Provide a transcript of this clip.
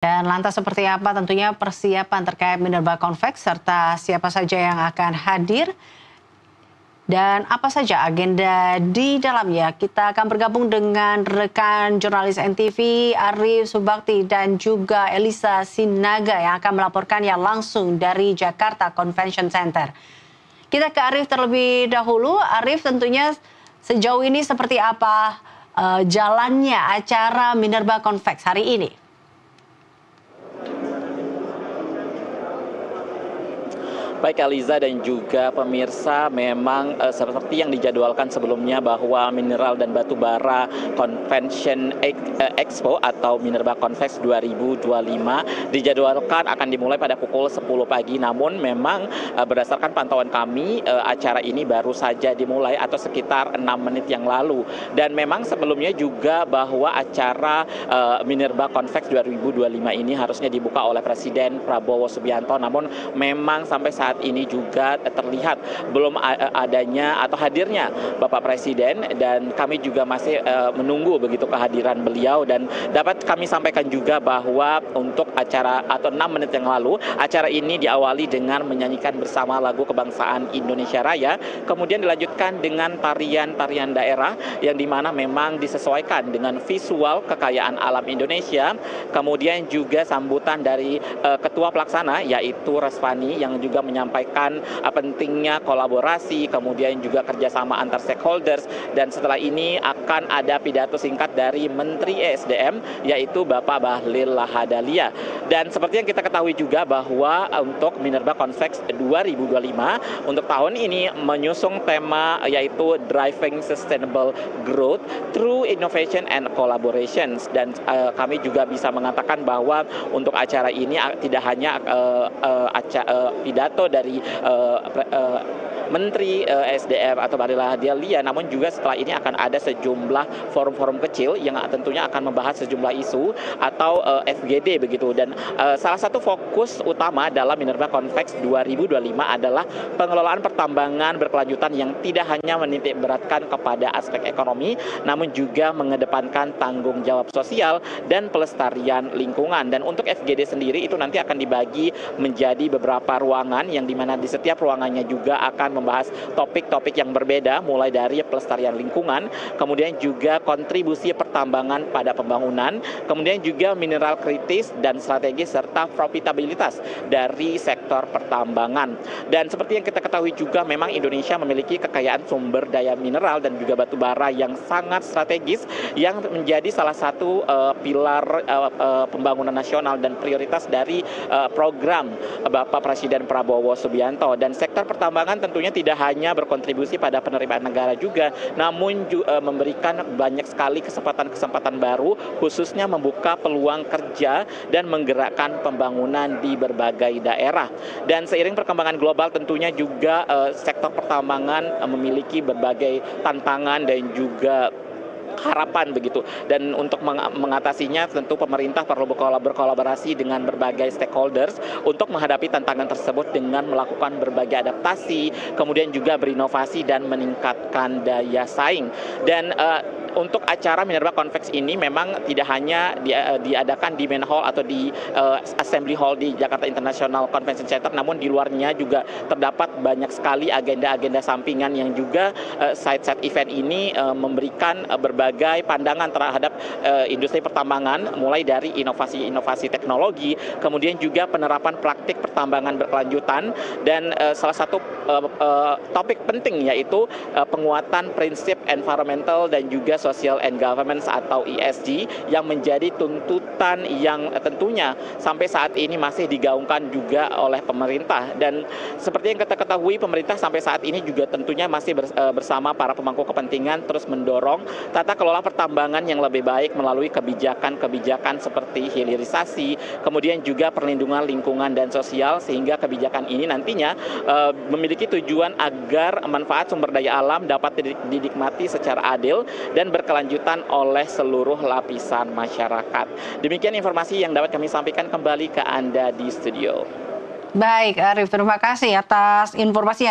Dan lantas seperti apa tentunya persiapan terkait Minerba Convex serta siapa saja yang akan hadir dan apa saja agenda di dalamnya. Kita akan bergabung dengan rekan jurnalis NTV Arif Subakti dan juga Elisa Sinaga yang akan melaporkannya langsung dari Jakarta Convention Center. Kita ke Arif terlebih dahulu. Arif, tentunya sejauh ini seperti apa jalannya acara Minerba Convex hari ini? Baik Eliza dan juga pemirsa, memang seperti yang dijadwalkan sebelumnya bahwa Mineral dan Batu Bara Convention Expo atau Minerba Convex 2025 dijadwalkan akan dimulai pada pukul 10 pagi. Namun memang berdasarkan pantauan kami, acara ini baru saja dimulai atau sekitar 6 menit yang lalu. Dan memang sebelumnya juga bahwa acara Minerba Convex 2025 ini harusnya dibuka oleh Presiden Prabowo Subianto. Namun memang sampai saat ini juga terlihat belum adanya atau hadirnya Bapak Presiden, dan kami juga masih menunggu begitu kehadiran beliau. Dan dapat kami sampaikan juga bahwa untuk acara atau 6 menit yang lalu, acara ini diawali dengan menyanyikan bersama lagu kebangsaan Indonesia Raya, kemudian dilanjutkan dengan tarian-tarian daerah yang dimana memang disesuaikan dengan visual kekayaan alam Indonesia. Kemudian juga sambutan dari Ketua Pelaksana yaitu Resvani yang juga menyampaikan pentingnya kolaborasi, kemudian juga kerjasama antar stakeholders. Dan setelah ini akan ada pidato singkat dari Menteri ESDM yaitu Bapak Bahlil Lahadalia. Dan seperti yang kita ketahui juga bahwa untuk Minerba Convex 2025 untuk tahun ini menyusung tema yaitu Driving Sustainable Growth Through Innovation and Collaborations. Dan kami juga bisa mengatakan bahwa untuk acara ini tidak hanya pidato dari Menteri SDM atau Bahlil Lahadalia, namun juga setelah ini akan ada sejumlah forum-forum kecil yang tentunya akan membahas sejumlah isu atau FGD begitu. Dan salah satu fokus utama dalam Minerba Convex 2025 adalah pengelolaan pertambangan berkelanjutan yang tidak hanya menitik beratkan kepada aspek ekonomi, namun juga mengedepankan tanggung jawab sosial dan pelestarian lingkungan. Dan untuk FGD sendiri itu nanti akan dibagi menjadi beberapa ruangan yang dimana di setiap ruangannya juga akan membahas topik-topik yang berbeda, mulai dari pelestarian lingkungan, kemudian juga kontribusi pertambangan pada pembangunan, kemudian juga mineral kritis dan strategis serta profitabilitas dari sektor pertambangan. Dan seperti yang kita ketahui juga memang Indonesia memiliki kekayaan sumber daya mineral dan juga batu bara yang sangat strategis yang menjadi salah satu pilar pembangunan nasional dan prioritas dari program Bapak Presiden Prabowo Subianto. Dan sektor pertambangan tentunya tidak hanya berkontribusi pada penerimaan negara juga, namun juga memberikan banyak sekali kesempatan-kesempatan baru, khususnya membuka peluang kerja dan menggerakkan pembangunan di berbagai daerah. Dan seiring perkembangan global tentunya juga sektor pertambangan memiliki berbagai tantangan dan juga harapan begitu. Dan untuk mengatasinya tentu pemerintah perlu berkolaborasi dengan berbagai stakeholders untuk menghadapi tantangan tersebut dengan melakukan berbagai adaptasi, kemudian juga berinovasi dan meningkatkan daya saing. Dan untuk acara Minerba Convex ini memang tidak hanya diadakan di main hall atau di assembly hall di Jakarta International Convention Center, namun di luarnya juga terdapat banyak sekali agenda-agenda sampingan yang juga side-side event ini memberikan berbagai pandangan terhadap industri pertambangan, mulai dari inovasi-inovasi teknologi, kemudian juga penerapan praktik pertambangan berkelanjutan, dan salah satu topik penting yaitu penguatan prinsip environmental dan juga social and governance atau ESG yang menjadi tuntutan yang tentunya sampai saat ini masih digaungkan juga oleh pemerintah. Dan seperti yang kita ketahui, pemerintah sampai saat ini juga tentunya masih bersama para pemangku kepentingan terus mendorong tata kelola pertambangan yang lebih baik melalui kebijakan-kebijakan seperti hilirisasi, kemudian juga perlindungan lingkungan dan sosial, sehingga kebijakan ini nantinya memiliki tujuan agar manfaat sumber daya alam dapat dinikmati secara adil dan berkelanjutan oleh seluruh lapisan masyarakat. Demikian informasi yang dapat kami sampaikan kembali ke Anda di studio. Baik, Arif, terima kasih atas informasi.